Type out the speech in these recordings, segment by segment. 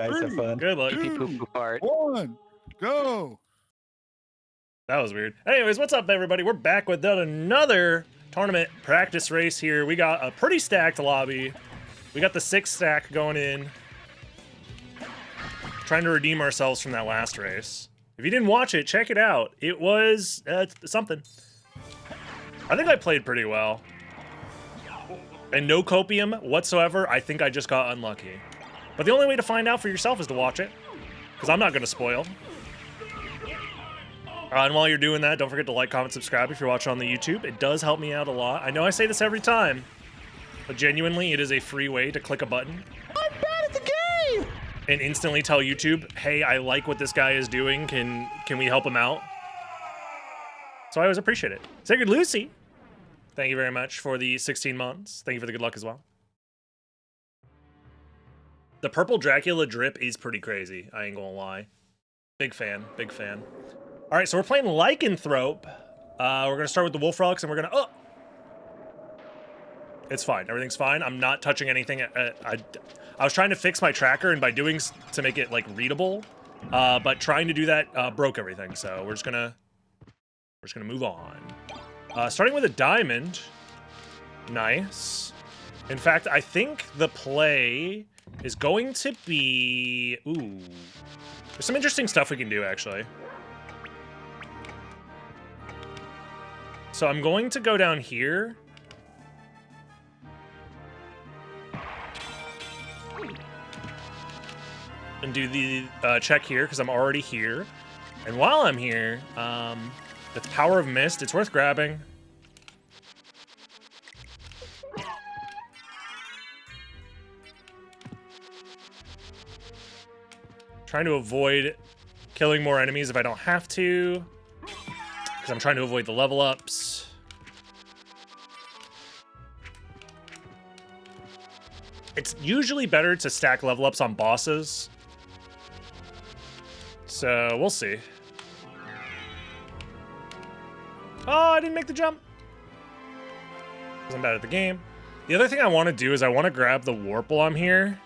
Guys, have fun. Good luck. Pee poo poo fart. 1, go. That was weird. Anyways, what's up, everybody? We're back with another tournament practice race here. We got a pretty stacked lobby. We got the 6 stack going in. Trying to redeem ourselves from that last race. If you didn't watch it, check it out. It was something. I think I played pretty well. And no copium whatsoever. I think I just got unlucky. But the only way to find out for yourself is to watch it. Because I'm not going to spoil. And while you're doing that, don't forget to like, comment, subscribe if you're watching on the YouTube. It does help me out a lot. I know I say this every time. But genuinely, it is a free way to click a button. I'm bad at the game! And instantly tell YouTube, hey, I like what this guy is doing. Can we help him out? So I always appreciate it. Sacred Lucy, thank you very much for the 16 months. Thank you for the good luck as well. The purple Dracula drip is pretty crazy. I ain't gonna lie. Big fan, big fan. All right, so we're playing Lycanthrope. We're gonna start with the Wolf Relics, and we're gonna. Oh, it's fine. Everything's fine. I'm not touching anything. I was trying to fix my tracker, and by doing to make it like readable, but trying to do that broke everything. So we're just gonna move on. Starting with a diamond. Nice. In fact, I think the play is going to be... Ooh. There's some interesting stuff we can do, actually. So I'm going to go down here. And do the check here, because I'm already here. And while I'm here, the Power of Mist, it's worth grabbing. Trying to avoid killing more enemies if I don't have to. Because I'm trying to avoid the level ups. It's usually better to stack level ups on bosses. So we'll see. Oh, I didn't make the jump. Because I'm bad at the game. The other thing I want to do is I want to grab the warp while I'm here.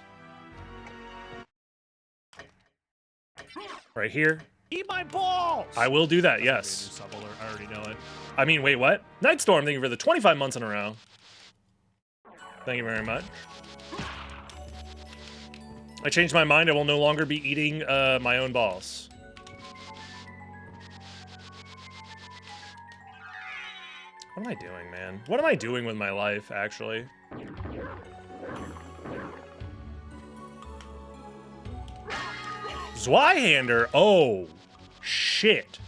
Right here. Eat my balls! I will do that, yes. I already know it. I mean, wait, what? Nightstorm, thank you for the 25 months in a row. Thank you very much. I changed my mind. I will no longer be eating my own balls. What am I doing, man? What am I doing with my life, actually? Zweihander. Oh, shit.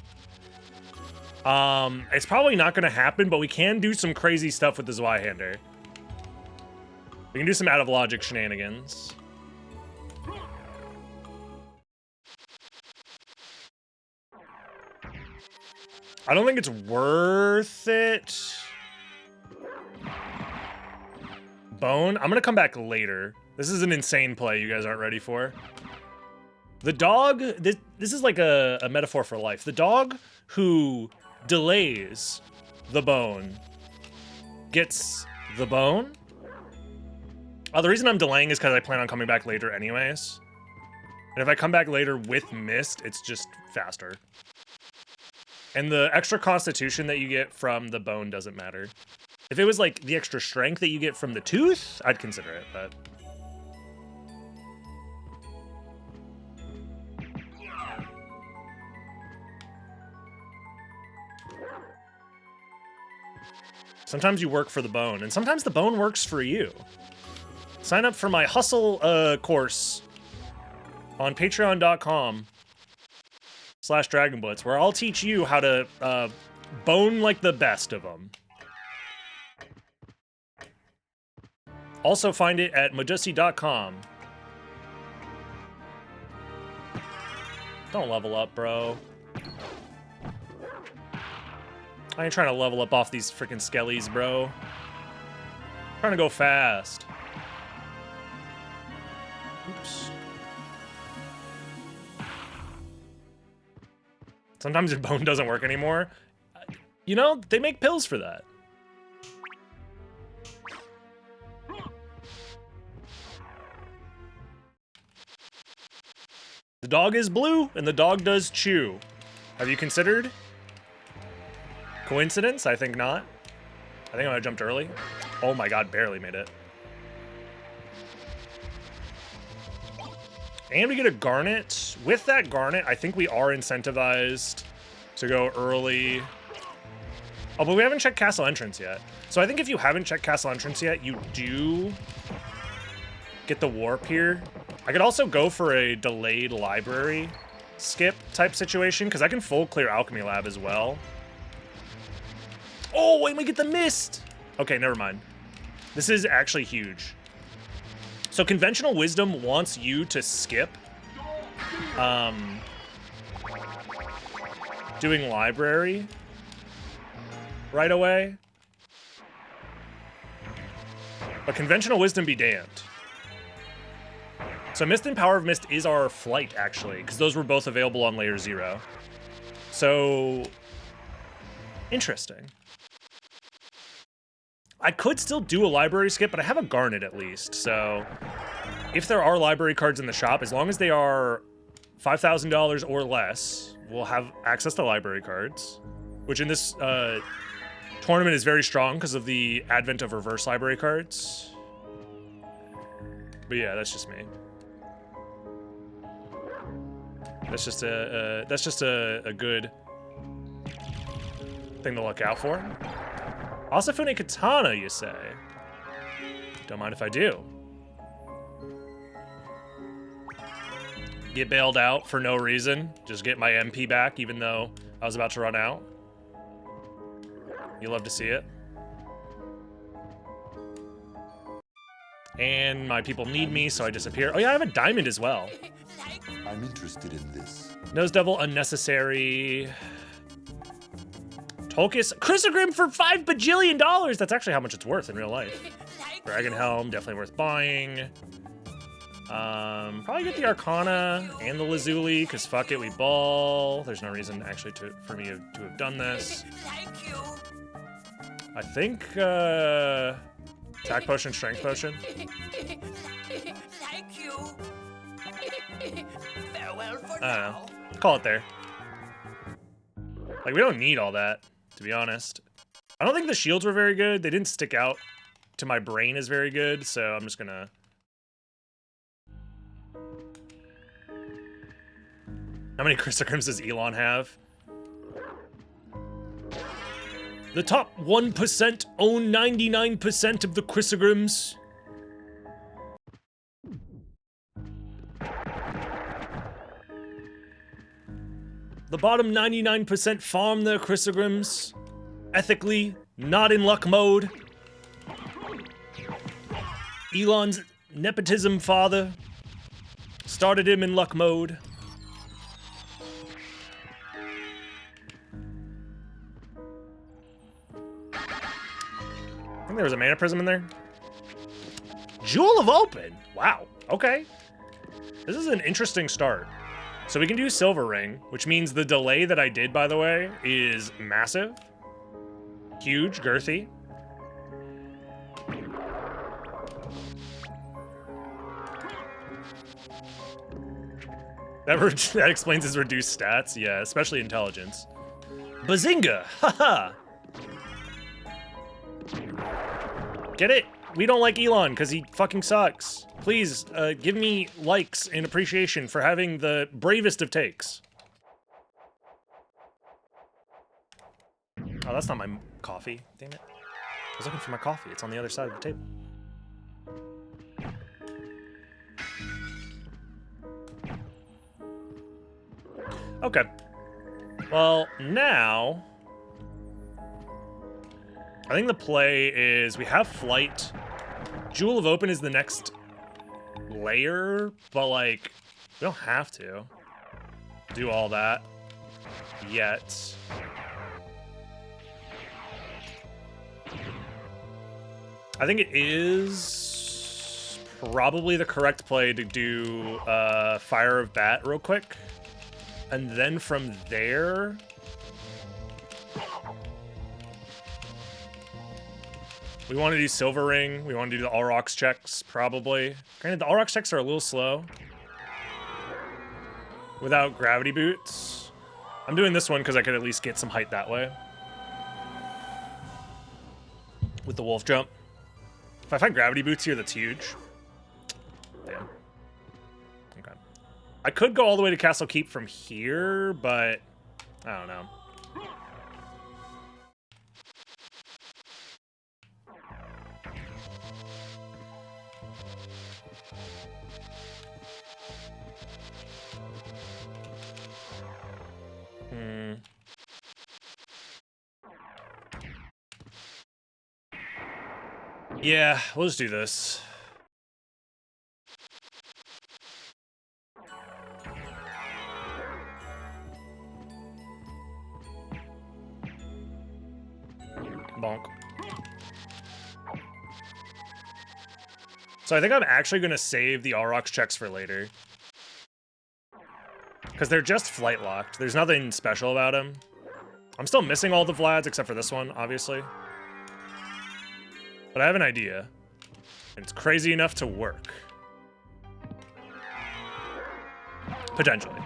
It's probably not going to happen, but we can do some crazy stuff with the Zweihander. We can do some out-of-logic shenanigans. I don't think it's worth it. Bone. I'm going to come back later. This is an insane play you guys aren't ready for. The dog, this is like a metaphor for life. The dog who delays the bone gets the bone. The reason I'm delaying is because I plan on coming back later anyways. And if I come back later with mist, it's just faster. And the extra constitution that you get from the bone doesn't matter. If it was like the extra strength that you get from the tooth, I'd consider it, but... Sometimes you work for the bone, and sometimes the bone works for you. Sign up for my hustle course on patreon.com/dragonblitz, where I'll teach you how to bone like the best of them. Also find it at modussi.com. Don't level up, bro. I ain't trying to level up off these freaking skellies, bro. I'm trying to go fast. Oops. Sometimes your bone doesn't work anymore. You know, they make pills for that. The dog is blue, and the dog does chew. Have you considered? Coincidence? I think not. I think I might have jumped early. Oh my god, barely made it. And we get a garnet. With that garnet, I think we are incentivized to go early. Oh, but we haven't checked castle entrance yet. So I think if you haven't checked castle entrance yet, you do get the warp here. I could also go for a delayed library skip type situation, because I can full clear alchemy lab as well. Oh, wait, we get the mist. Okay, never mind. This is actually huge. So conventional wisdom wants you to skip doing library right away. But conventional wisdom be damned. So Mist and Power of Mist is our flight, actually, because those were both available on layer 0. So, interesting. I could still do a library skip, but I have a garnet at least. So, if there are library cards in the shop, as long as they are $5,000 or less, we'll have access to library cards, which in this tournament is very strong because of the advent of reverse library cards. But yeah, that's just me. That's just a good thing to look out for. Asafune Katana, you say? Don't mind if I do. Get bailed out for no reason. Just get my MP back, even though I was about to run out. You love to see it. And my people need me, so I disappear. Oh yeah, I have a diamond as well. I'm interested in this. Nose Devil, unnecessary. Tolkis, Chrysogrim for $5 bajillion! That's actually how much it's worth in real life. Dragon Helm, definitely worth buying. Probably get the Arcana and the Lazuli, because fuck it, we ball. There's no reason actually for me to have done this. I think, attack potion, strength potion. Thank you. Farewell for I don't now. know. Call it there. Like, we don't need all that, to be honest. I don't think the shields were very good. They didn't stick out to my brain as very good, so I'm just gonna... How many Chrysogrims does Elon have? The top 1% own 99% of the Chrysogrims. The bottom 99% farm their Chrysogrims. Ethically, not in luck mode. Elon's nepotism father started him in luck mode. I think there was a mana prism in there. Jewel of Open. Wow. Okay. This is an interesting start. So we can do Silver Ring, which means the delay that I did, by the way, is massive. Huge, girthy. That explains his reduced stats. Yeah, especially intelligence. Bazinga! Haha! Get it? We don't like Elon because he fucking sucks. Please, give me likes and appreciation for having the bravest of takes. Oh, that's not my coffee. Damn it. I was looking for my coffee. It's on the other side of the table. Okay. Well, now... I think the play is we have flight. Jewel of Open is the next layer, but like, we don't have to do all that yet. I think it is probably the correct play to do Fire of Bat real quick. And then from there... We want to do Silver Ring. We want to do the All Rocks checks, probably. Granted, the All Rocks checks are a little slow. without gravity boots. I'm doing this one because I could at least get some height that way. With the wolf jump. If I find gravity boots here, that's huge. Damn. Okay. I could go all the way to Castle Keep from here, but I don't know. Yeah, we'll just do this. Bonk. So I think I'm actually going to save the Aurochs checks for later. Because they're just flight locked. There's nothing special about them. I'm still missing all the Vlads except for this one, obviously. But I have an idea. And it's crazy enough to work. Potentially.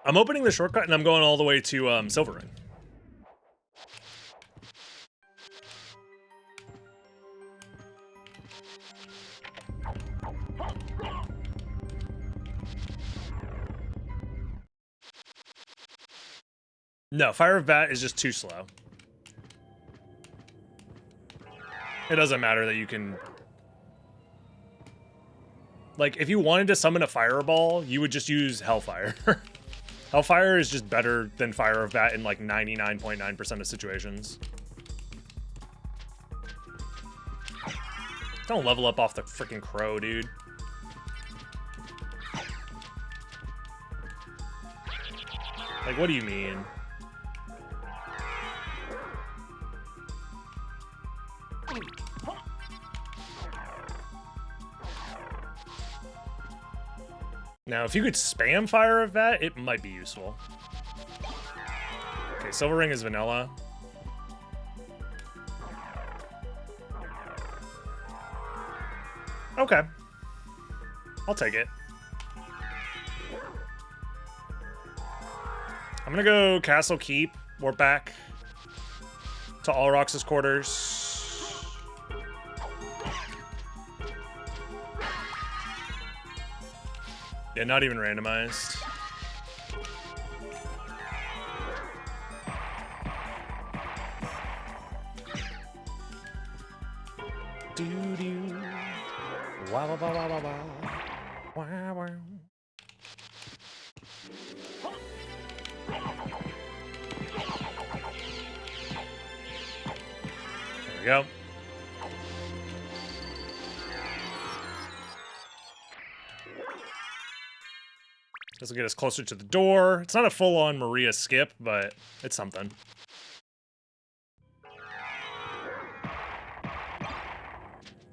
I'm opening the shortcut and I'm going all the way to Silver Ring. No, Fire of Bat is just too slow. It doesn't matter that you can... Like, if you wanted to summon a Fireball, you would just use Hellfire. Hellfire is just better than Fire of Bat in like 99.9% of situations. Don't level up off the freaking crow, dude. Like, what do you mean? Now, if you could spam Fire of Bat, it might be useful. Okay, Silver Ring is vanilla. Okay. I'll take it. I'm gonna go Castle Keep. We're back to Aurochs' quarters. Yeah, not even randomized. Doo-doo. Wow, wow, wow, wow, wow. Wow, wow. There we go. This will get us closer to the door. It's not a full-on Maria skip, but it's something.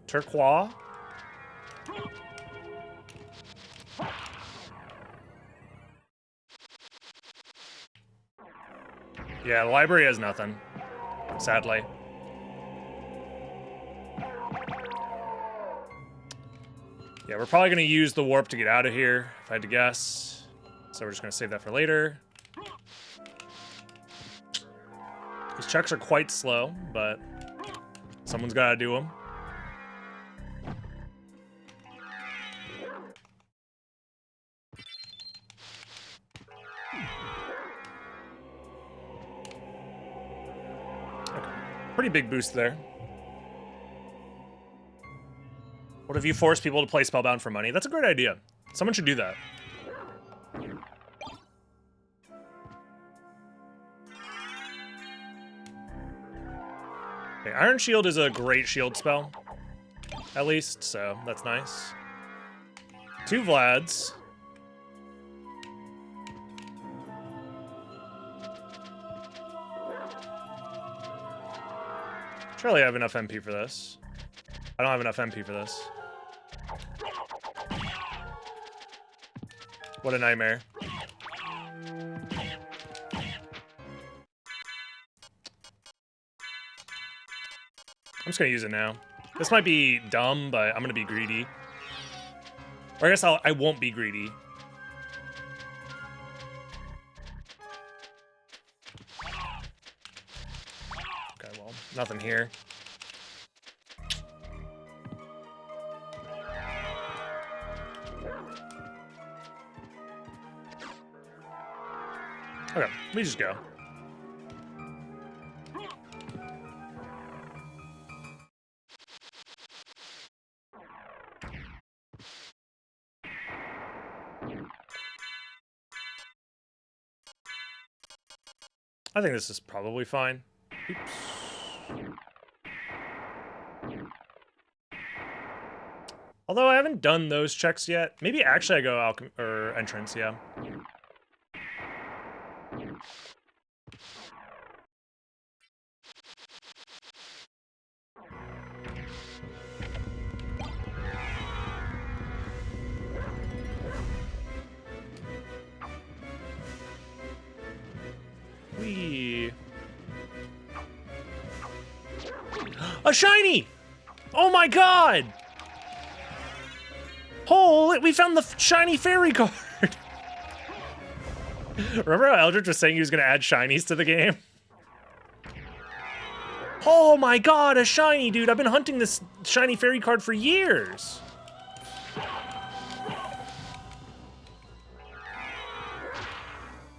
Turquoise. Yeah, the library has nothing, sadly. Yeah, we're probably going to use the warp to get out of here, if I had to guess. So we're just going to save that for later. These checks are quite slow, but someone's got to do them. Okay. Pretty big boost there. What if you force people to play Spellbound for money? That's a great idea. Someone should do that. Okay, Iron Shield is a great shield spell, at least, so that's nice. 2 Vlads. Surely I have enough MP for this. I don't have enough MP for this. What a nightmare. I'm just gonna use it now. This might be dumb, but I'm gonna be greedy. Or I guess I won't be greedy. Okay, well, nothing here. Okay, we just go. I think this is probably fine. Oops. Although I haven't done those checks yet. Maybe actually I go or entrance, yeah. Whee. A shiny! Oh my god! Holy, we found the shiny fairy card! Remember how Eldritch was saying he was gonna add shinies to the game? Oh my god, a shiny, dude! I've been hunting this shiny fairy card for years!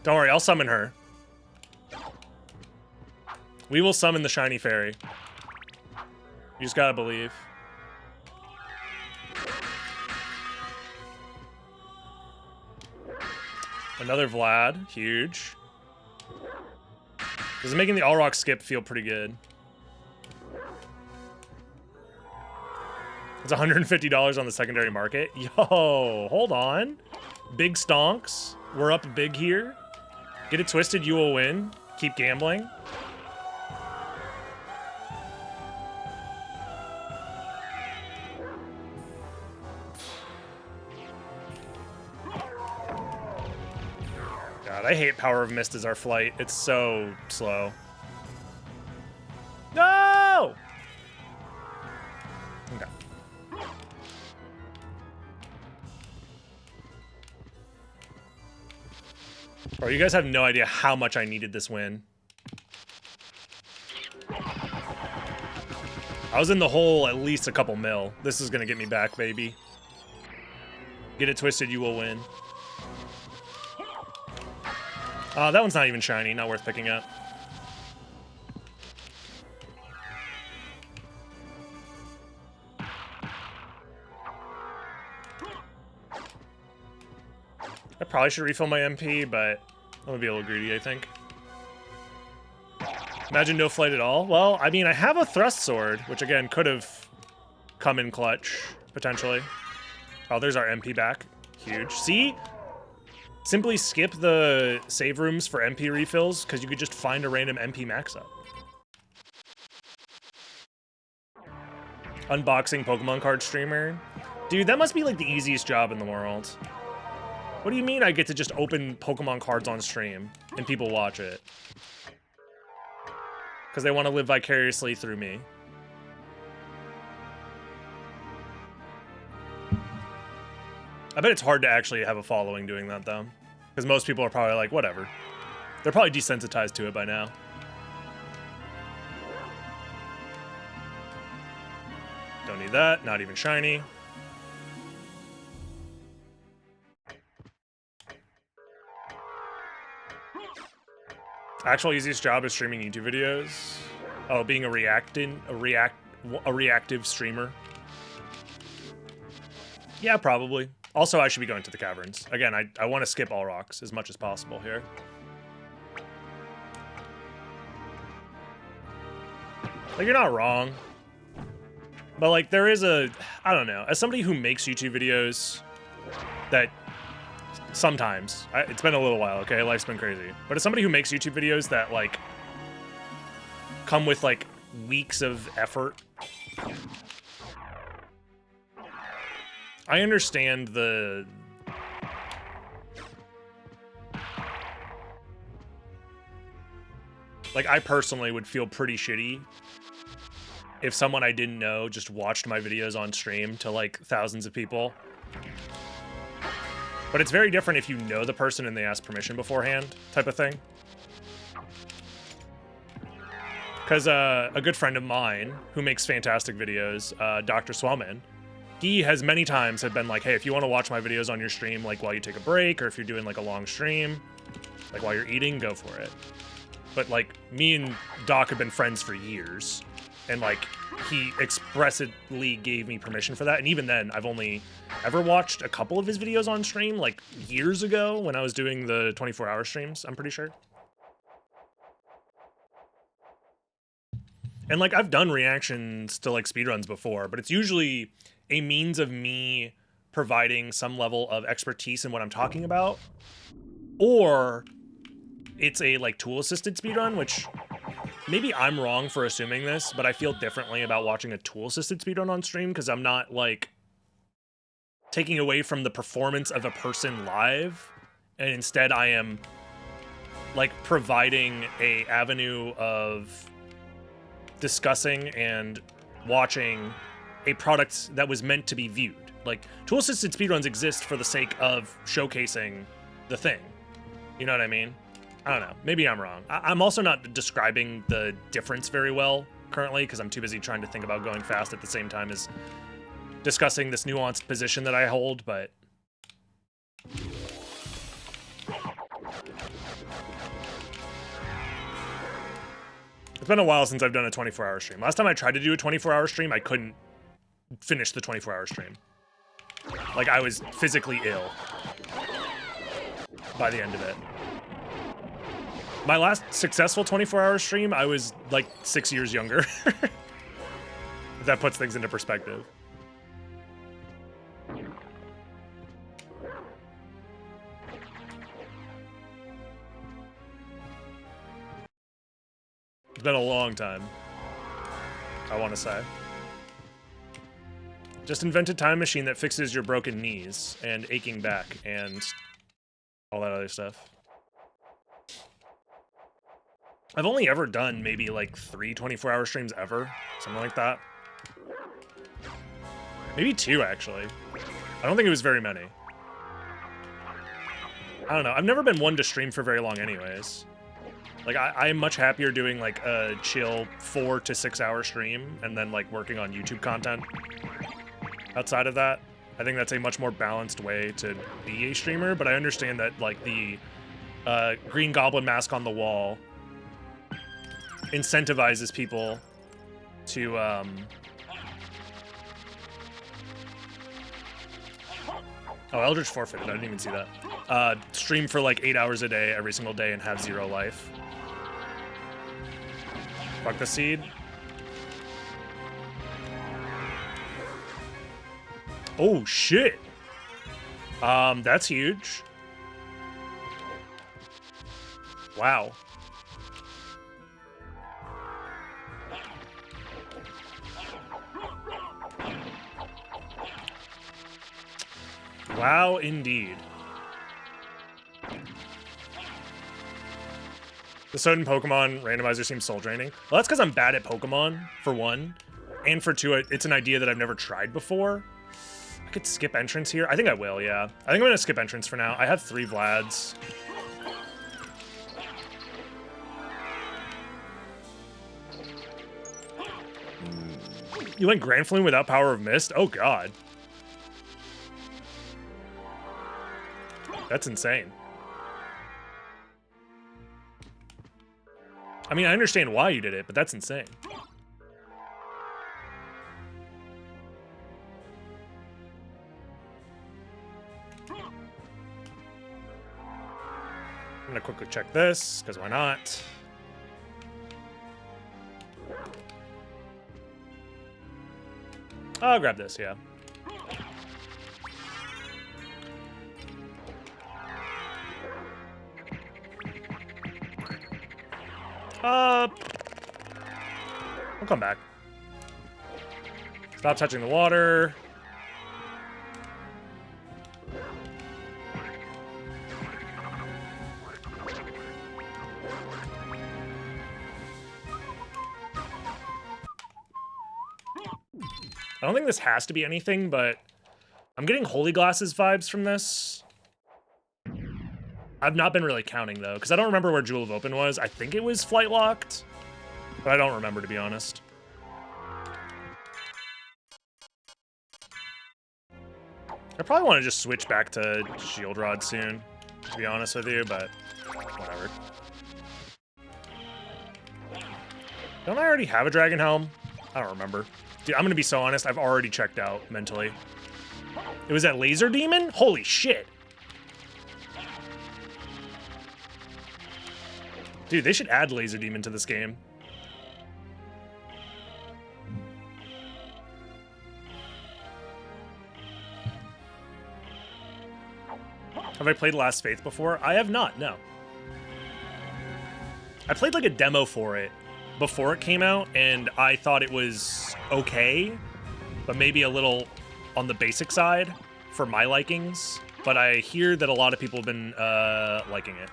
Don't worry, I'll summon her. We will summon the shiny fairy. You just gotta believe. Another Vlad, huge. This is making the all rock skip feel pretty good. It's $150 on the secondary market. Yo, hold on. Big stonks. We're up big here. Get it twisted, you will win. Keep gambling. God, I hate Power of Mist as our flight. It's so slow. No! Okay. Bro, you guys have no idea how much I needed this win. I was in the hole at least a couple mil. This is gonna get me back, baby. Get it twisted, you will win. That one's not even shiny, not worth picking up. I probably should refill my MP, but I'm gonna be a little greedy, I think. Imagine no flight at all. Well, I mean, I have a thrust sword, which again could have come in clutch, potentially. Oh, there's our MP back. Huge. See? Simply skip the save rooms for MP refills, because you could just find a random MP max up. Unboxing Pokemon card streamer. Dude, that must be like the easiest job in the world. What do you mean I get to just open Pokemon cards on stream and people watch it? Because they want to live vicariously through me. I bet it's hard to actually have a following doing that, though. Because most people are probably like, whatever. They're probably desensitized to it by now. Don't need that. Not even shiny. Actual easiest job is streaming YouTube videos. Oh, being a reactive streamer. Yeah, probably. Also, I should be going to the caverns. Again, I want to skip all rocks as much as possible here. Like, you're not wrong. But, like, there is a... I don't know. As somebody who makes YouTube videos that... Sometimes. It's been a little while, okay? Life's been crazy. But as somebody who makes YouTube videos that, like... come with, like, weeks of effort... I understand the... Like, I personally would feel pretty shitty if someone I didn't know just watched my videos on stream to like thousands of people. But it's very different if you know the person and they ask permission beforehand, type of thing. Because a good friend of mine who makes fantastic videos, Dr. Swellman, he has many times have been like, hey, if you want to watch my videos on your stream, like while you take a break, or if you're doing like a long stream, like while you're eating, go for it. But like me and Doc have been friends for years, and like he expressly gave me permission for that. And even then, I've only ever watched a couple of his videos on stream, like years ago when I was doing the 24-hour streams, I'm pretty sure. And like I've done reactions to like speedruns before, but it's usually a means of me providing some level of expertise in what I'm talking about, or it's a like tool-assisted speedrun, which maybe I'm wrong for assuming this, but I feel differently about watching a tool-assisted speedrun on stream because I'm not like taking away from the performance of a person live, and instead I am like providing a avenue of discussing and watching a product that was meant to be viewed. Like, tool-assisted speedruns exist for the sake of showcasing the thing. You know what I mean? I don't know. Maybe I'm wrong. I'm also not describing the difference very well currently because I'm too busy trying to think about going fast at the same time as discussing this nuanced position that I hold, but... It's been a while since I've done a 24-hour stream. Last time I tried to do a 24-hour stream, I couldn't finish the 24-hour stream. Like, I was physically ill by the end of it. My last successful 24-hour stream, I was like 6 years younger. If that puts things into perspective. It's been a long time, I want to say. Just invented time machine that fixes your broken knees and aching back and all that other stuff. I've only ever done maybe like 3 24-hour streams ever, something like that. Maybe 2, actually. I don't think it was very many. I don't know. I've never been one to stream for very long anyways. Like, I'm much happier doing like a chill 4 to 6 hour stream and then like working on YouTube content outside of that. I think that's a much more balanced way to be a streamer, but I understand that like the Green Goblin mask on the wall incentivizes people to oh, Eldritch forfeited. I didn't even see that. Stream for like 8 hours a day every single day and have 0 life. Fuck the seed. Oh shit. That's huge. Wow. Wow, indeed. The SotN Pokemon randomizer seems soul draining. Well, that's because I'm bad at Pokemon, for one. And for two, it's an idea that I've never tried before. I could skip entrance here. I think I will, yeah. I think I'm going to skip entrance for now. I have 3 Vlads. You went Grand Flume without Power of Mist? Oh, God. That's insane. I mean, I understand why you did it, but that's insane. I'm gonna quickly check this, because why not? I'll grab this, yeah. I'll come back. Stop touching the water. I don't think this has to be anything, but I'm getting Holy Glasses vibes from this. I've not been really counting, though, because I don't remember where Jewel of Open was. I think it was flight locked, but I don't remember, to be honest. I probably want to just switch back to Shield Rod soon, to be honest with you, but whatever. Don't I already have a Dragon Helm? I don't remember. Dude, I'm going to be so honest, I've already checked out mentally. It was that Laser Demon? Holy shit. Dude, they should add Laser Demon to this game. Have I played Last Faith before? I have not, no. I played like a demo for it before it came out, and I thought it was okay, but maybe a little on the basic side for my likings. But I hear that a lot of people have been liking it.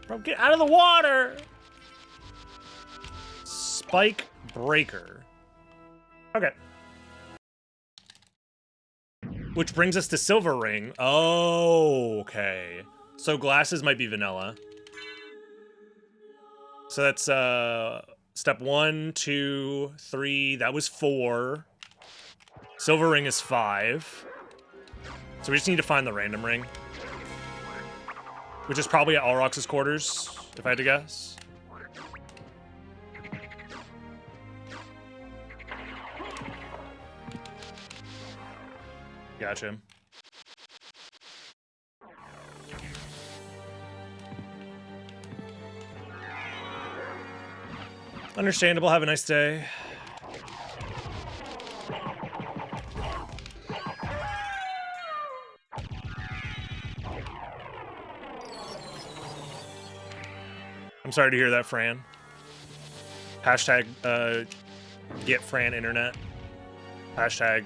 Bro, get out of the water! Spike Breaker. Okay. Which brings us to Silver Ring. Oh, okay. So glasses might be vanilla. So that's step 1, 2, 3. That was 4. Silver Ring is 5. So we just need to find the random ring. Which is probably at Alrox's quarters, if I had to guess. Gotcha. Understandable. Have a nice day. I'm sorry to hear that, Fran. Hashtag get Fran internet. Hashtag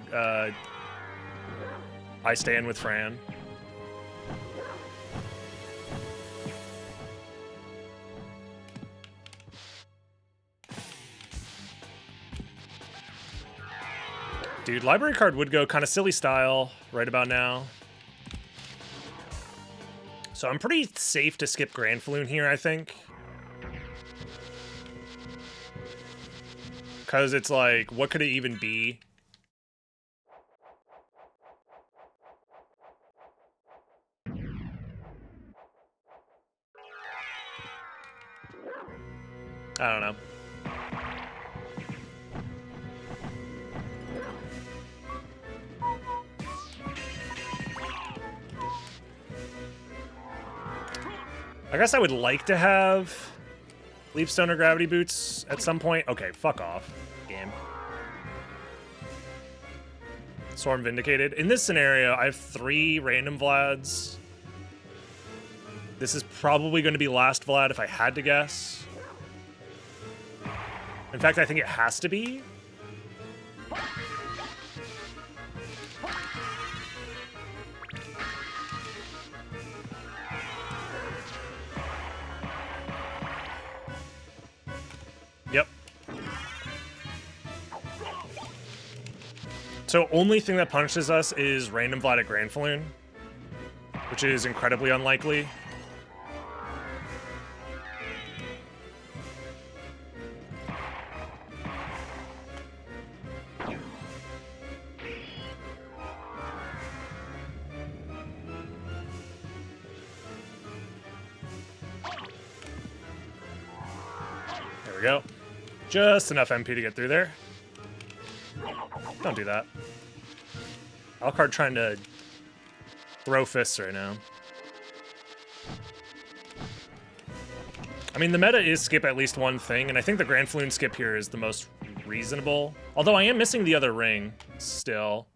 I stand with Fran. Dude, library card would go kind of silly style right about now. So I'm pretty safe to skip Grand Floon here, I think. Because it's like, what could it even be? I don't know. I guess I would like to have Leaf Stone or Gravity Boots at some point. Okay, fuck off, game. Storm Vindicated. In this scenario, I have 3 random Vlads. This is probably going to be last Vlad if I had to guess. In fact, I think it has to be. Yep. So only thing that punishes us is random Vlad at Grand Floon, which is incredibly unlikely. There we go. Just enough MP to get through there. Don't do that. Alucard trying to throw fists right now. I mean, the meta is skip at least one thing, and I think the Grand Floon skip here is the most reasonable. Although I am missing the other ring still.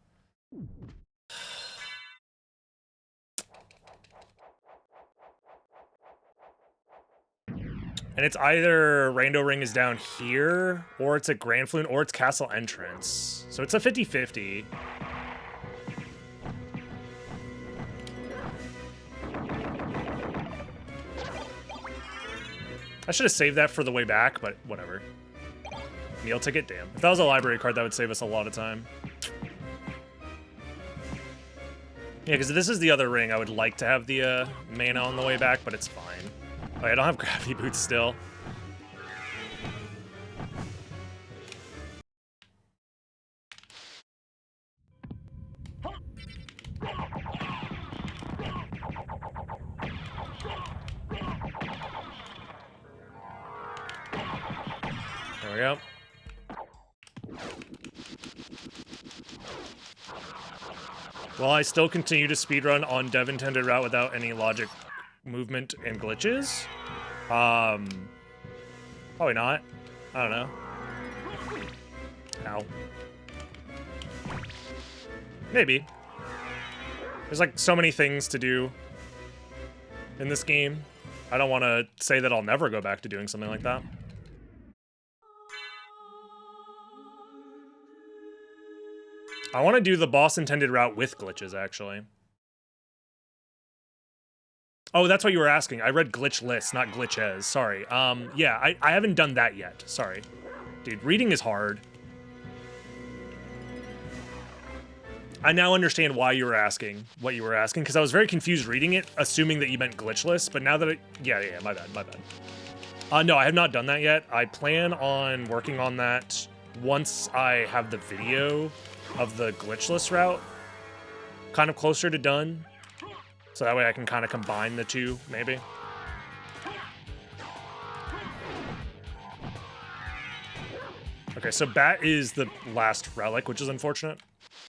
And it's either Rando Ring is down here, or it's at Grand Floon, or it's Castle Entrance. So it's a 50-50. I should have saved that for the way back, but whatever. Meal ticket? Damn. If that was a library card, that would save us a lot of time. Yeah, because this is the other ring. I would like to have the mana on the way back, but it's fine. Oh, I don't have gravity boots still. There we go. Well, I still continue to speedrun on dev intended route without any logic, movement, and glitches. Probably not. I don't know. Ow. Maybe. There's like so many things to do in this game. I don't want to say that I'll never go back to doing something like that. I want to do the boss intended route with glitches, actually. Oh, that's what you were asking. I read glitch list, not glitches. Sorry. Yeah, I haven't done that yet. Sorry. Dude, reading is hard. I now understand why you were asking what you were asking, because I was very confused reading it, assuming that you meant glitch list, but now that it... Yeah, my bad. No, I have not done that yet. I plan on working on that once I have the video of the glitchless route kind of closer to done, so that way I can kind of combine the two, maybe. Okay, so Bat is the last relic, which is unfortunate.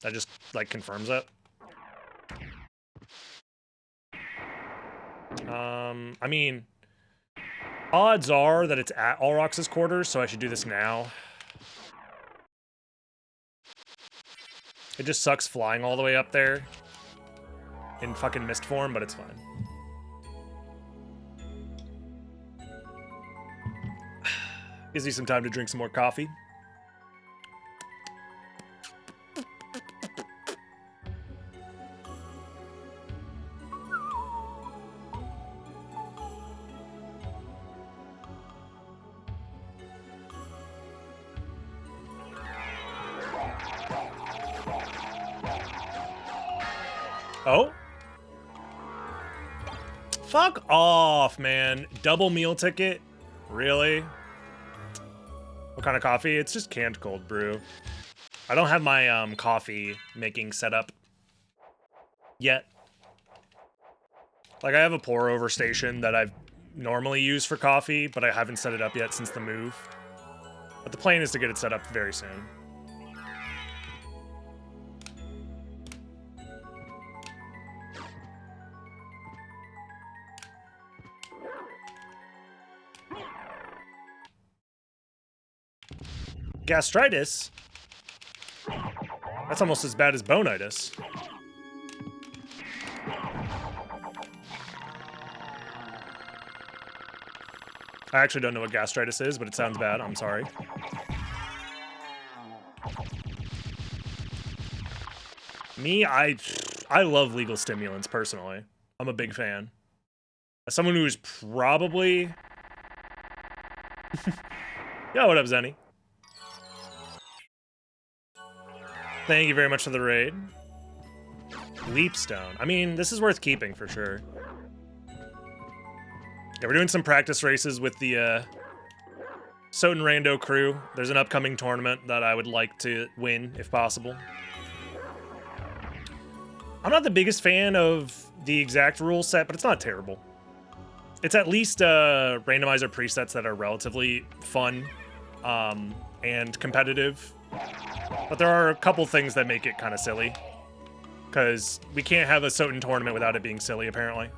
That just, like, confirms it. I mean, odds are that it's at Alrox's quarters, so I should do this now. It just sucks flying all the way up there in fucking mist form, but it's fine. Gives me some time to drink some more coffee. Oh? Fuck off, man. Double meal ticket? Really? What kind of coffee? It's just canned cold brew. I don't have my coffee making setup yet. Like, I have a pour over station that I've normally used for coffee, but I haven't set it up yet since the move. But the plan is to get it set up very soon. Gastritis? That's almost as bad as bonitis. I actually don't know what gastritis is, but it sounds bad. I'm sorry. Me, I love legal stimulants, personally. I'm a big fan. As someone who's probably... Yo, what up, Zenny? Thank you very much for the raid. Leapstone. I mean, this is worth keeping for sure. Yeah, we're doing some practice races with the SotN Rando crew. There's an upcoming tournament that I would like to win, if possible. I'm not the biggest fan of the exact rule set, but it's not terrible. It's at least randomizer presets that are relatively fun and competitive. But there are a couple things that make it kind of silly. Because we can't have a SotN tournament without it being silly, apparently.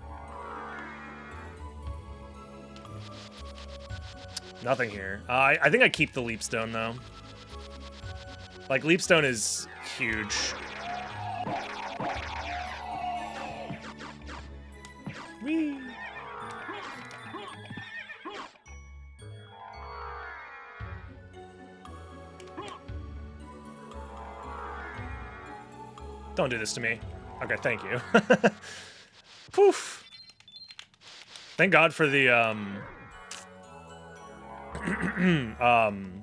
Nothing here. I think I keep the Leapstone, though. Like, Leapstone is huge. Whee! Don't do this to me. Okay, thank you. Poof. Thank God for the,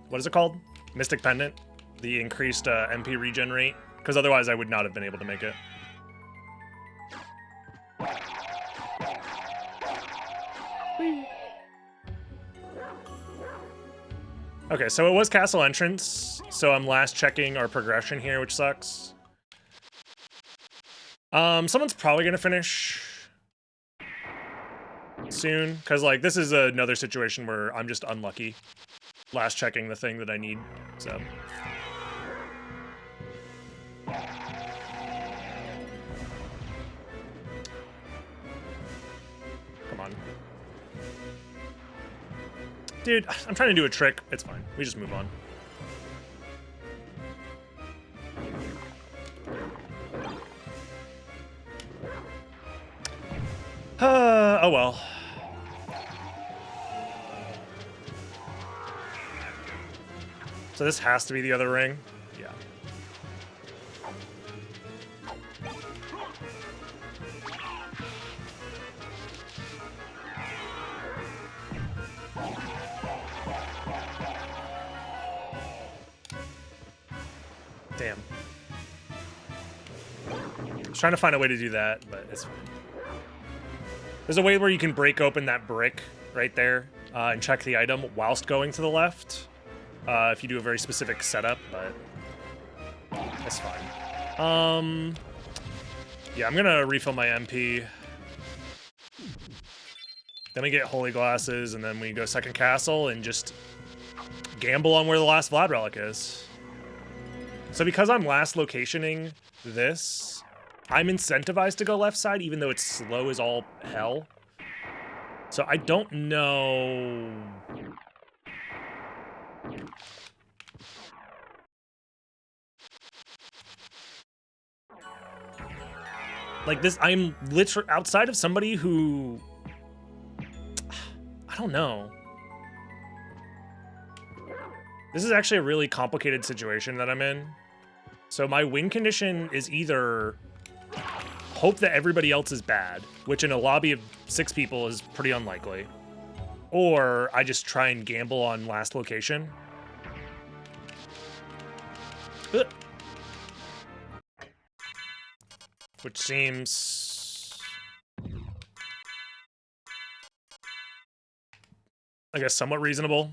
what is it called? Mystic Pendant, the increased MP regen rate, because otherwise I would not have been able to make it. Okay, so it was castle entrance, so I'm last checking our progression here, which sucks. Someone's probably gonna finish soon, because like this is another situation where I'm just unlucky. Last checking the thing that I need, so. Come on. Dude, I'm trying to do a trick. It's fine. We just move on. Oh well. So this has to be the other ring? Yeah. Damn. I was trying to find a way to do that, but it's fine. There's a way where you can break open that brick right there and check the item whilst going to the left. If you do a very specific setup, but that's fine. Yeah, I'm gonna refill my MP. Then we get holy glasses, and then we go second castle and just gamble on where the last Vlad relic is. So because I'm last locationing this, I'm incentivized to go left side, even though it's slow as all hell. So I don't know. Like this, I'm literally outside of somebody who, I don't know. This is actually a really complicated situation that I'm in. So my win condition is either hope that everybody else is bad, which in a lobby of 6 people is pretty unlikely, or I just try and gamble on last location. Ugh. Which seems, I guess, somewhat reasonable.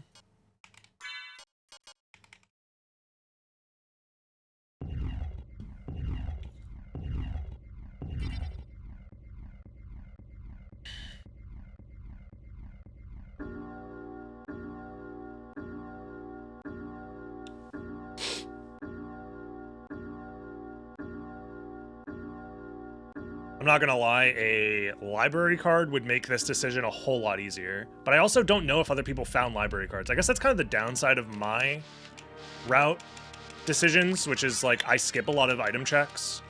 I'm not gonna lie, a library card would make this decision a whole lot easier. But I also don't know if other people found library cards. I guess that's kind of the downside of my route decisions, which is like I skip a lot of item checks.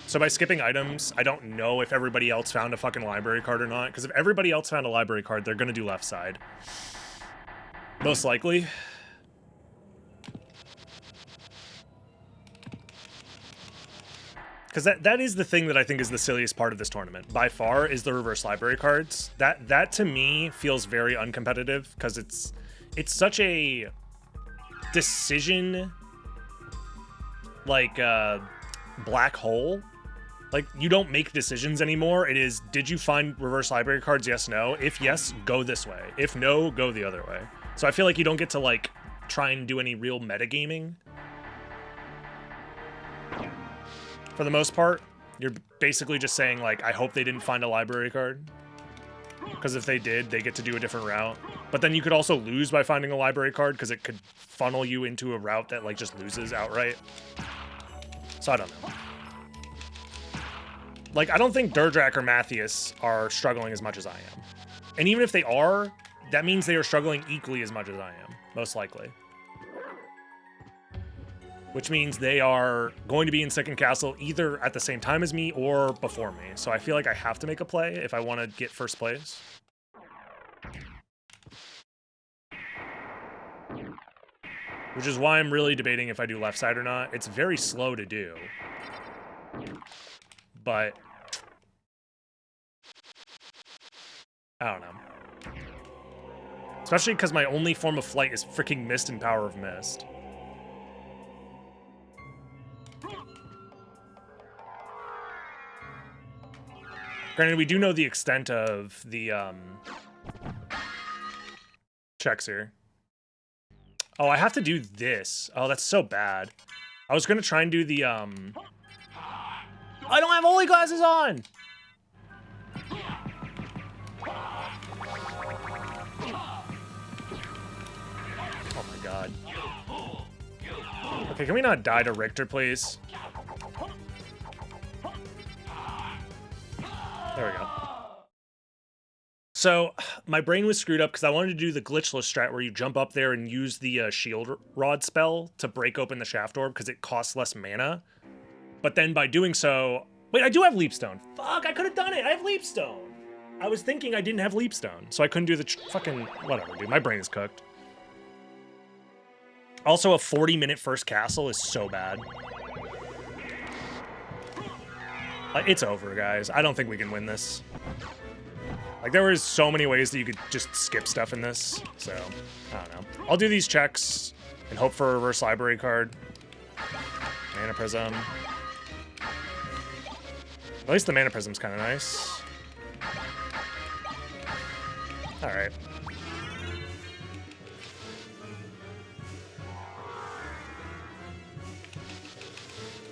So by skipping items, I don't know if everybody else found a fucking library card or not. Because if everybody else found a library card, they're gonna do left side. Most likely. Because that is the thing that I think is the silliest part of this tournament, by far, is the reverse library cards. That to me feels very uncompetitive, because it's such a decision, like, black hole. Like, you don't make decisions anymore. It is, did you find reverse library cards? Yes, no. If yes, go this way. If no, go the other way. So I feel like you don't get to, like, try and do any real metagaming. For the most part, you're basically just saying, like, I hope they didn't find a library card. Because if they did, they get to do a different route. But then you could also lose by finding a library card, because it could funnel you into a route that, like, just loses outright. So I don't know. Like, I don't think Durdrak or Matthias are struggling as much as I am. And even if they are, that means they are struggling equally as much as I am, most likely. Which means they are going to be in second castle either at the same time as me or before me. So I feel like I have to make a play if I want to get first place. Which is why I'm really debating if I do left side or not. It's very slow to do. But I don't know. Especially because my only form of flight is freaking Mist and Power of Mist. Granted, we do know the extent of the checks here. Oh, I have to do this. Oh, that's so bad. I was gonna try and do the I don't have holy glasses on! Oh my god. Okay, can we not die to Richter, please? There we go. So, my brain was screwed up because I wanted to do the glitchless strat where you jump up there and use the shield rod spell to break open the shaft orb because it costs less mana. But then by doing so... Wait, I do have Leapstone. Fuck, I could have done it. I have Leapstone. I was thinking I didn't have Leapstone, so I couldn't do the fucking... Whatever, dude. My brain is cooked. Also, a 40-minute first castle is so bad. It's over, guys. I don't think we can win this. Like, there was so many ways that you could just skip stuff in this, so I don't know. I'll do these checks and hope for a reverse library card. Mana Prism. At least the Mana Prism's kind of nice. All right.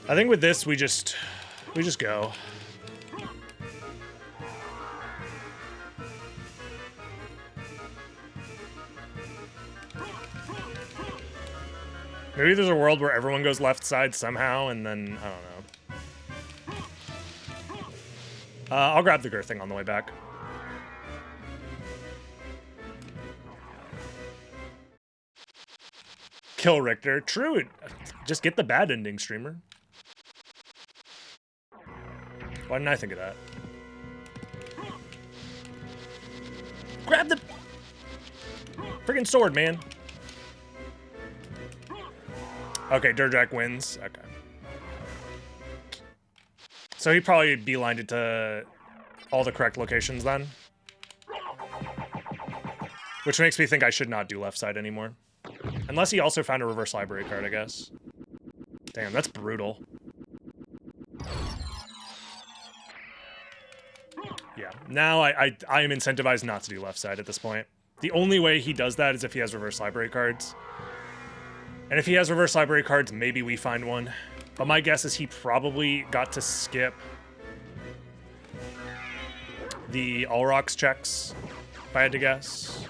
I think with this, we just go. Maybe there's a world where everyone goes left side somehow, and then, I don't know. I'll grab the Girth thing on the way back. Kill Richter. True. Just get the bad ending, streamer. Why didn't I think of that? Grab the friggin' sword, man. Okay, Durdrack wins. Okay. So he probably beelined it to all the correct locations then. Which makes me think I should not do left side anymore. Unless he also found a reverse library card, I guess. Damn, that's brutal. Yeah, now I am incentivized not to do left side at this point. The only way he does that is if he has reverse library cards. And if he has reverse library cards, maybe we find one. But my guess is he probably got to skip the All Rocks checks, if I had to guess.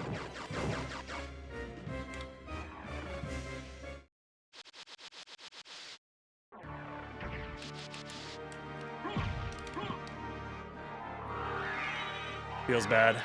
Feels bad.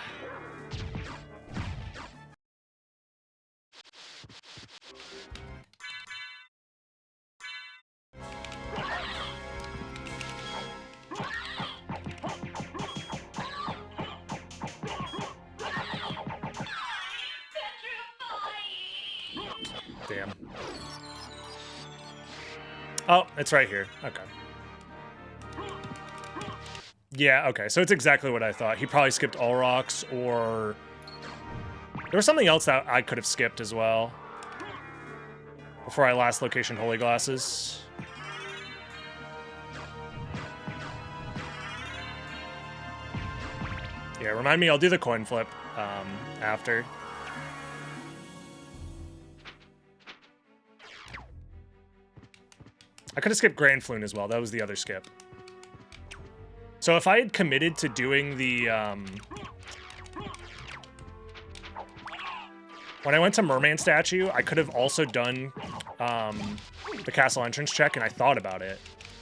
Damn. Oh, it's right here. Okay. Yeah, okay, so it's exactly what I thought. He probably skipped All Rocks, or... There was something else that I could have skipped as well. Before I last location Holy Glasses. Yeah, remind me, I'll do the coin flip after. I could have skipped Grand Floon as well. That was the other skip. So if I had committed to doing the, when I went to Merman Statue, I could have also done the castle entrance check, and I thought about it,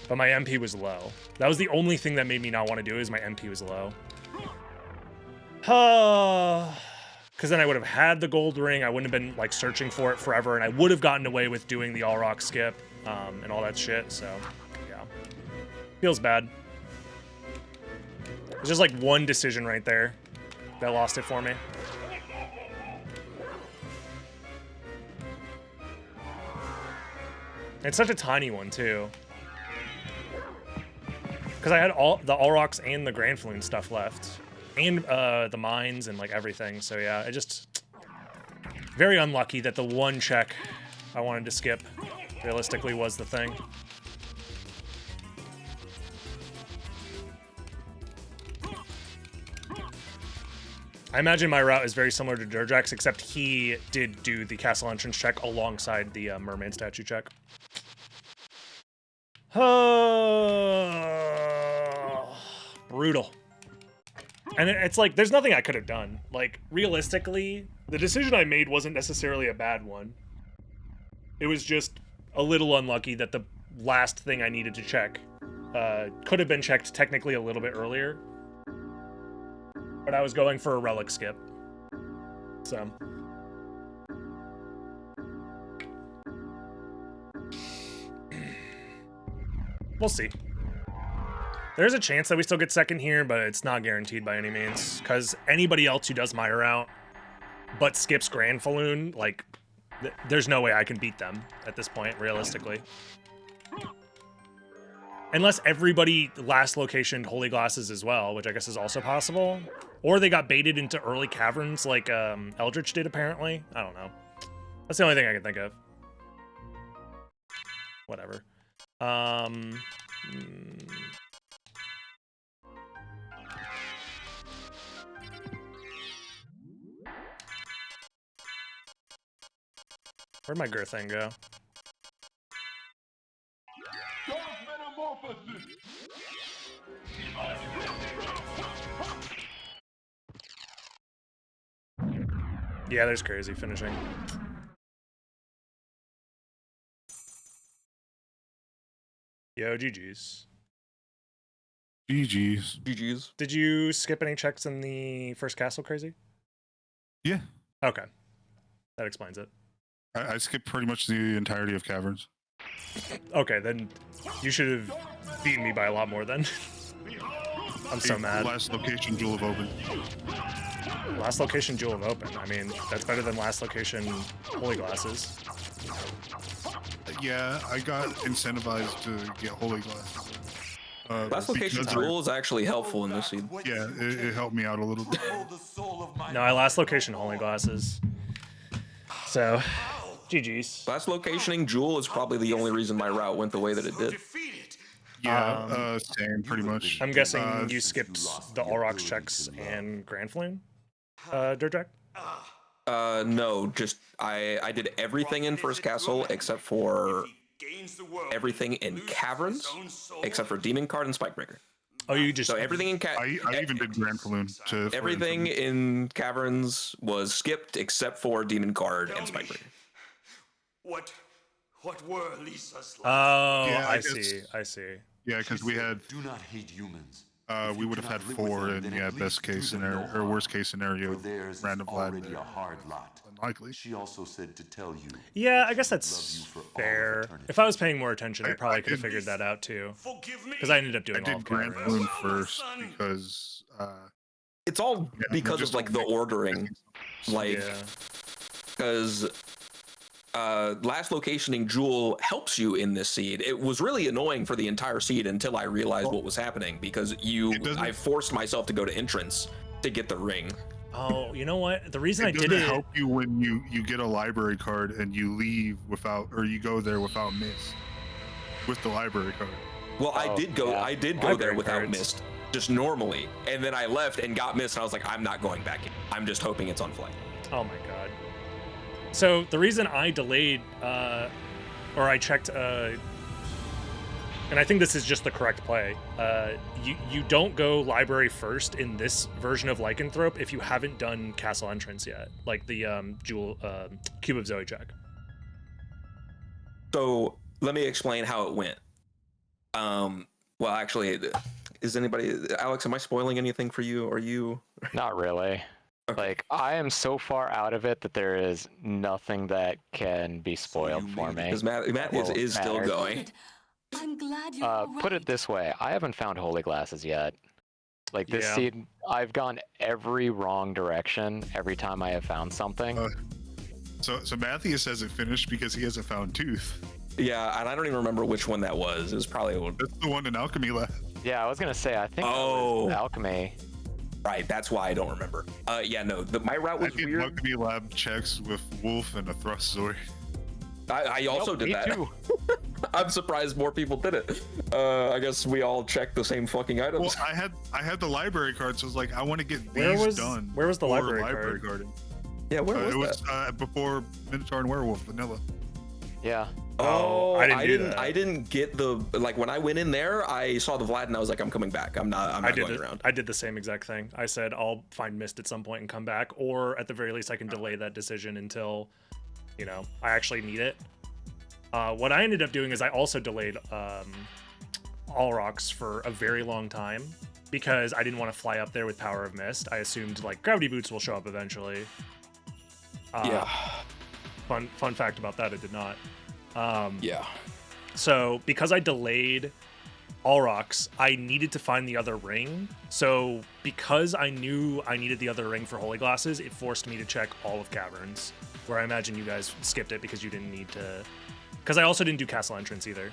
but my MP was low. That was the only thing that made me not want to do it, is my MP was low. Because then I would have had the gold ring, I wouldn't have been like searching for it forever, and I would have gotten away with doing the All Rock skip and all that shit, so yeah. Feels bad. It's just like one decision right there that lost it for me. It's such a tiny one too. Because I had all the All Rocks and the Grand Floon stuff left. And the mines and like everything. So yeah, it just Very unlucky that the one check I wanted to skip realistically was the thing. I imagine my route is very similar to Durjack's, except he did do the castle entrance check alongside the mermaid statue check. Brutal. And it's like, there's nothing I could have done. Like, realistically, the decision I made wasn't necessarily a bad one. It was just a little unlucky that the last thing I needed to check could have been checked technically a little bit earlier. But I was going for a relic skip. So. We'll see. There's a chance that we still get second here, but it's not guaranteed by any means. Because anybody else who does my route but skips Grand Falloon, like, there's no way I can beat them at this point, realistically. Unless everybody last locationed Holy Glasses as well, which I guess is also possible. Or they got baited into early caverns like Eldritch did, apparently. I don't know. That's the only thing I can think of. Whatever. Where'd my Gur thing go? Yeah, there's crazy finishing. Yo, GG's. GG's. GG's. Did you skip any checks in the first castle, Crazy? Yeah. Okay. That explains it. I skipped pretty much the entirety of caverns. Okay, then you should have beaten me by a lot more then. I'm so mad. Last location, Jewel of Open. Last location, Jewel of Open. I mean, that's better than last location, Holy Glasses. Yeah, I got incentivized to get Holy Glasses. Last location because Jewel is actually helpful in this seed. Yeah, it helped me out a little bit. No, I last location Holy Glasses. So, GG's. Last locationing Jewel is probably the only reason my route went the way that it did. Yeah, same, pretty much. I'm guessing you skipped the All Rocks checks and Grand Falloon, Durjack? No, just I did everything in First Castle except for everything in Caverns, except for Demon Card and Spikebreaker. Oh, you just... So everything in I even did Grand Falloon. Everything in Caverns was skipped except for Demon Card and Spikebreaker. What were Lisa's Oh, Yeah, I see. Yeah, because we had Do not hate humans. we would have had 4, and yeah, best case scenario or worst case scenario, There's random already Vlad. a hard lot. Unlikely. She also said to tell you. Yeah, I guess love that's you for all fair. eternity. If I was paying more attention, I I probably could have did- figured that out too. Forgive me. Because I ended up I doing all did of Grand Caverns. Falloon first because It's all yeah, because just of like the don't make- ordering, like Yeah. because last locationing Jewel helps you in this seed. It was really annoying for the entire seed until I realized what was happening because I forced myself to go to entrance to get the ring. Oh, you know what? The reason I It did doesn't it... help you when you get a library card and you leave without, or you go there without miss with the library card. Well, I did go there Library without cards. mist, just normally, and then I left and got missed, and I was like, I'm not going back in. I'm just hoping it's on flight. Oh my god. So the reason I delayed, or I checked, and I think this is just the correct play, you don't go library first in this version of Lycanthrope if you haven't done castle entrance yet, like the Jewel Cube of Zoe check. So let me explain how it went. Well, actually, is anybody, Alex, am I spoiling anything for you? Are you? Not really. Like, I am so far out of it that there is nothing that can be spoiled for me. Because Matt is still matter. going. I'm glad you're all Put it right. this way, I haven't found Holy Glasses yet. Like, this Yeah. seed, I've gone every wrong direction every time I have found something. So Matthias hasn't finished because he hasn't found Tooth. Yeah, and I don't even remember which one that was. It was probably one. That's the one in Alchemy Lab. Yeah, I was gonna say, I think that Oh. was Alchemy. Right, that's why I don't remember. Yeah, no, my route was I did weird. Alchemy Lab checks with Wolf and a thrust sword. I also did me that. too. I'm surprised more people did it. I guess we all checked the same fucking Well, items. I had the library card, so I was like, I want to get Where these was- done. where was the before library card? Yeah, where was It was that? before Minotaur and Werewolf Vanilla. Yeah. Oh, I didn't do that. I didn't get the like when I went in there. I saw the Vlad and I was like, I'm coming back. I'm not going around. I did the same exact thing. I said I'll find Mist at some point and come back, or at the very least I can delay that decision until, you know, I actually need it. What I ended up doing is I also delayed All Rocks for a very long time because I didn't want to fly up there with Power of Mist. I assumed like Gravity Boots will show up eventually. Yeah. Fun fact about that, it did not. Yeah. So because I delayed All Rocks, I needed to find the other ring. So because I knew I needed the other ring for Holy Glasses, it forced me to check all of Caverns, where I imagine you guys skipped it because you didn't need to. Because I also didn't do Castle Entrance either.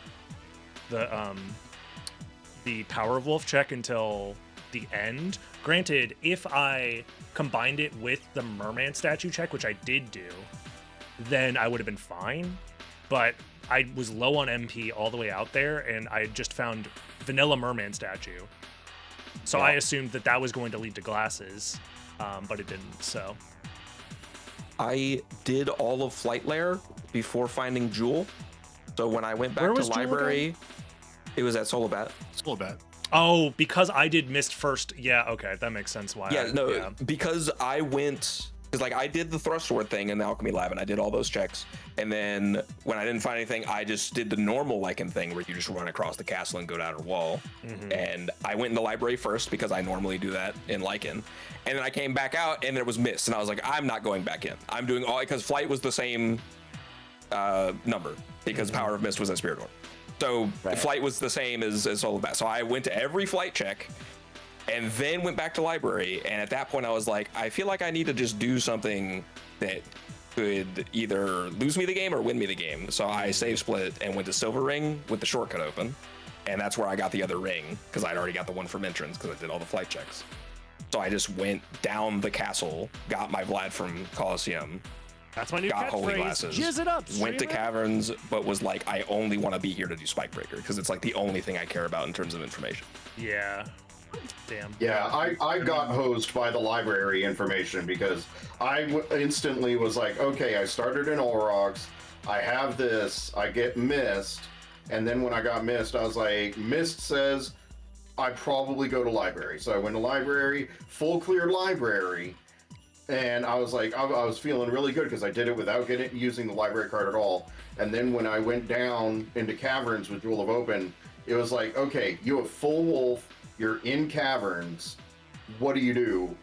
The Power of Wolf check until the end. Granted, if I combined it with the Merman statue check, which I did do, then I would have been fine. But I was low on MP all the way out there, and I had just found vanilla Merman statue. So I assumed that that was going to lead to glasses, but it didn't, so. I did all of Flight Lair before finding Jewel. So when I went back Where to was Jewel library, again? it was at Solobat. Still bad. Oh, because I did Mist first. Yeah, okay, that makes sense why. Because I went, because like I did the thrust sword thing in the alchemy lab and I did all those checks. And then when I didn't find anything, I just did the normal Lycan thing where you just run across the castle and go to outer wall. And I went in the library first because I normally do that in Lycan. And then I came back out and there was Mist. And I was like, I'm not going back in. I'm doing all, because Flight was the same number because Power of Mist was at Spirit Orb. So Flight was the same as Solobat. So I went to every flight check and then went back to library. And at that point I was like, I feel like I need to just do something that could either lose me the game or win me the game. So I save split and went to Silver Ring with the shortcut open. And that's where I got the other ring because I'd already got the one from entrance because I did all the flight checks. So I just went down the castle, got my Vlad from Colosseum, That's my new got Holy catchphrase. Glasses, Jizz it up, went to streamer. Caverns, but was like, I only want to be here to do Spikebreaker because it's like the only thing I care about in terms of information. Yeah. Damn. Yeah, I got hosed by the library information because I instantly was like, okay, I started in Olrox, I have this, I get Mist, and then when I got Mist, I was like, Mist says I probably go to library. So I went to library, full cleared library, and I was like, I was feeling really good because I did it without using the library card at all. And then when I went down into Caverns with Jewel of Open, it was like, okay, you have full wolf, you're in Caverns, what do you do?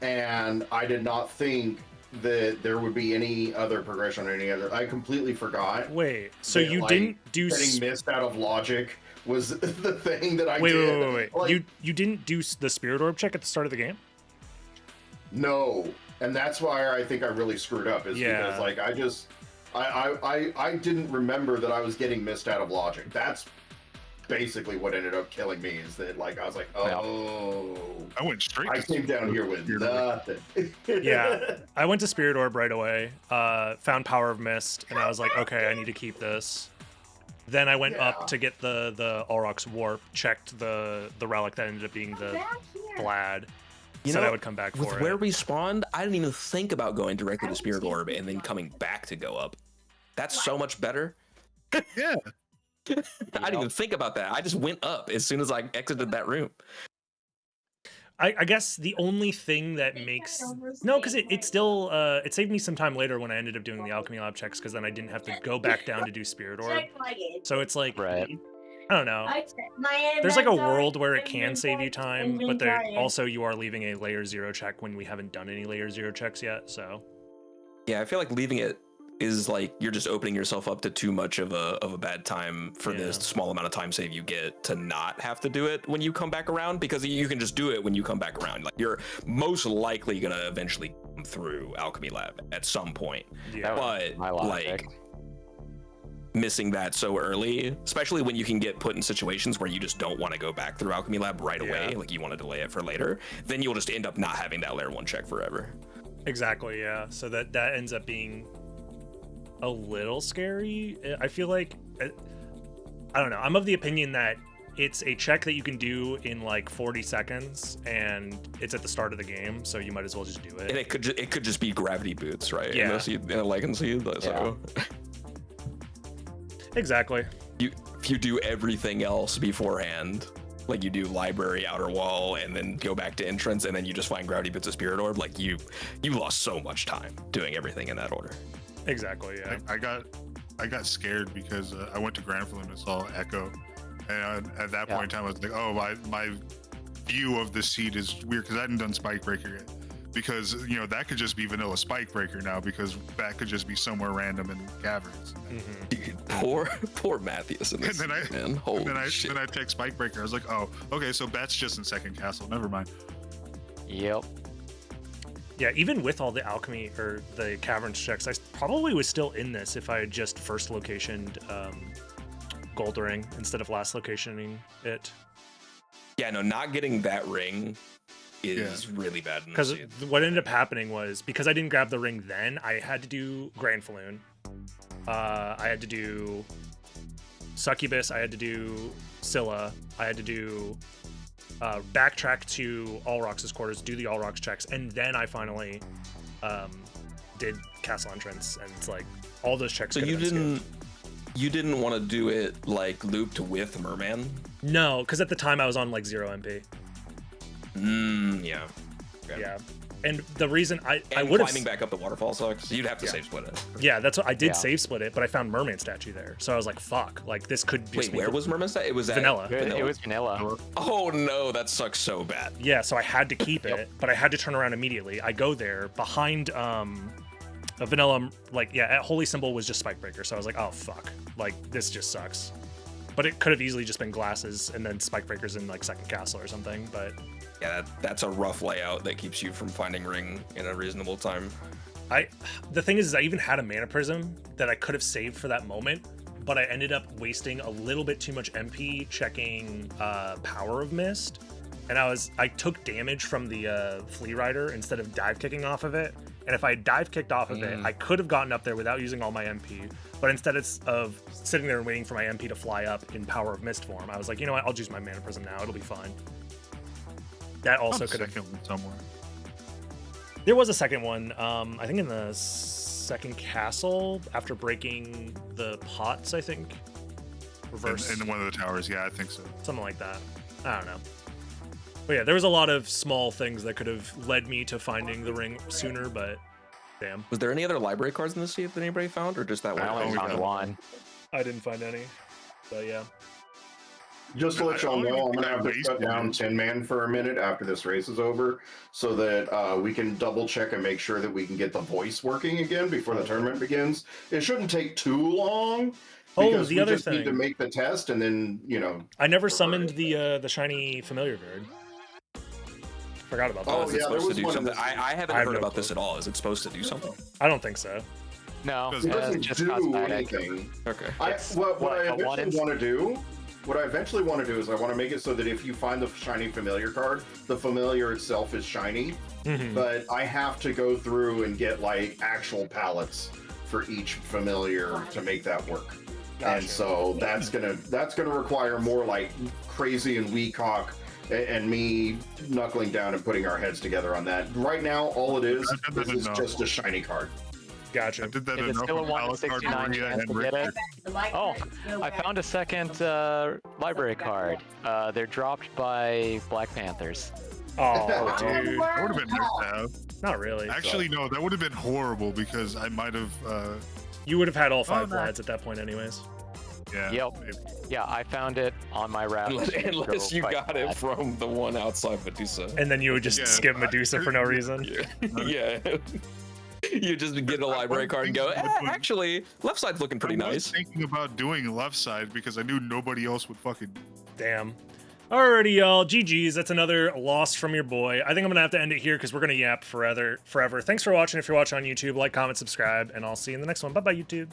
And I did not think that there would be any other progression or any other. I completely forgot. Wait, so that, you like, didn't do getting Mist out of logic was the thing that I wait, did. wait. Like, You didn't do the Spirit Orb check at the start of the game? No, and that's why I think I really screwed up. Is because like I didn't remember that I was getting Mist out of logic. That's basically what ended up killing me. Is that like I was like, oh, I went straight. I came down here with nothing. Yeah, I went to Spirit Orb right away, found Power of Mist, and I was like, okay, I need to keep this. Then I went up to get the Aurochs Warp, checked the relic that ended up being the Vlad. Said I would come back for with it. where we spawned, I didn't even think about going directly to Spirit Orb and then coming back to go up. That's so much better. Yeah. I didn't even think about that. I just went up as soon as I exited that room. I guess the only thing that makes because it still it saved me some time later when I ended up doing the alchemy lab checks because then I didn't have to go back down to do Spirit Orb. So it's like I don't know. There's like a world where it can save you time, but there also you are leaving a layer 0 check when we haven't done any layer 0 checks yet. So yeah, I feel like leaving it is like you're just opening yourself up to too much of a bad time for this small amount of time save you get to not have to do it when you come back around, because you can just do it when you come back around. Like you're most likely gonna eventually come through alchemy lab at some point. Yeah, but like missing that so early, especially when you can get put in situations where you just don't want to go back through Alchemy Lab right away, like you want to delay it for later, then you'll just end up not having that layer 1 check forever. Exactly, yeah. So that ends up being a little scary. I feel like, I don't know, I'm of the opinion that it's a check that you can do in like 40 seconds, and it's at the start of the game, so you might as well just do it. And it could just be gravity boots, right? Yeah. In a Lycan seed, so... Exactly. If you do everything else beforehand, like you do library, outer wall, and then go back to entrance, and then you just find gravity boots of spirit orb, like you lost so much time doing everything in that order. Exactly, yeah. I got scared because I went to Granflame and saw Echo, and at that point in time I was like, oh, my view of the seed is weird because I hadn't done Spike Breaker yet. Because that could just be vanilla Spike Breaker now, because that could just be somewhere random in caverns. Dude, poor Matthias in this, man. Holy shit. Then I take Spike Breaker. I was like, oh, okay, so that's just in second castle. Never mind. Yep. Yeah, even with all the alchemy or the caverns checks, I probably was still in this if I had just first locationed Gold Ring instead of last locationing it. Yeah, no, not getting that ring is really bad. Because what ended up happening was, because I didn't grab the ring then, I had to do Grand Falloon. I had to do Succubus. I had to do Scylla. I had to do backtrack to Alrox's quarters, do the Alrox checks, and then I finally did Castle Entrance. And it's like all those checks. So you didn't want to do it like looped with Merman? No, because at the time I was on like 0 MP. Yeah. Okay. Yeah. And the reason I would have climbing back up the waterfall sucks. You'd have to save split it. Yeah, that's what I did. Save split it, but I found Merman statue there, so I was like, "Fuck!" Like this could just wait. Where was Merman statue? It was vanilla. It was vanilla. Oh no, that sucks so bad. Yeah, so I had to keep it, but I had to turn around immediately. I go there behind a vanilla, at Holy Symbol was just Spike Breaker, so I was like, "Oh fuck!" Like this just sucks. But it could have easily just been glasses and then Spike Breakers in like second castle or something. But yeah, that's a rough layout that keeps you from finding ring in a reasonable time. The thing is I even had a mana prism that I could have saved for that moment, but I ended up wasting a little bit too much MP checking Power of Mist, and I took damage from the Flea Rider instead of dive kicking off of it. And if I had dive kicked off of it, I could have gotten up there without using all my MP. But instead of sitting there and waiting for my MP to fly up in Power of Mist form, I was like, you know what? I'll just use my Mana Prism now. It'll be fine. That also could have... somewhere. There was a second one, I think in the second castle, after breaking the pots, I think. Reverse. In one of the towers, yeah, I think so. Something like that. I don't know. But yeah, there was a lot of small things that could have led me to finding the ring sooner, but damn. Was there any other library cards in the sea that anybody found, or just that one? I only found one. I didn't find any. So yeah. Just to let y'all know, I'm gonna have to shut down Tin Man for a minute after this race is over, so that we can double check and make sure that we can get the voice working again before the tournament begins. It shouldn't take too long. Because the other just need to make the test, and then I never summoned the shiny familiar bird. Forgot about that. Oh, yeah, there was one. I haven't heard about this at all. Is it supposed to do something? I don't think so. No, it doesn't just do cosmetic. anything. Okay. What I eventually want to do is I want to make it so that if you find the shiny familiar card, the familiar itself is shiny. Mm-hmm. But I have to go through and get like actual palettes for each familiar to make that work. Gotcha. And so that's gonna require more like Crazy and Weecock and me knuckling down and putting our heads together on that. Right now, all it is just a shiny card. Gotcha. I did that Is it still a 1 in 69 chance to get it? Oh, I found a second library card. They're dropped by Black Panthers. Oh, dude. That would have been nice to have. Not really. Actually, no, that would have been horrible because I might have... You would have had all 5 lads at that point anyways. Yeah. Yep. Yeah, I found it on my route. Unless you got it from the one outside Medusa. And then you would just skip Medusa for no reason. Yeah. You just get a library card and go, actually, left side's looking pretty nice. I was thinking about doing left side because I knew nobody else would fucking... Damn. Alrighty, y'all. GG's. That's another loss from your boy. I think I'm going to have to end it here because we're going to yap forever. Thanks for watching. If you're watching on YouTube, like, comment, subscribe, and I'll see you in the next one. Bye-bye, YouTube.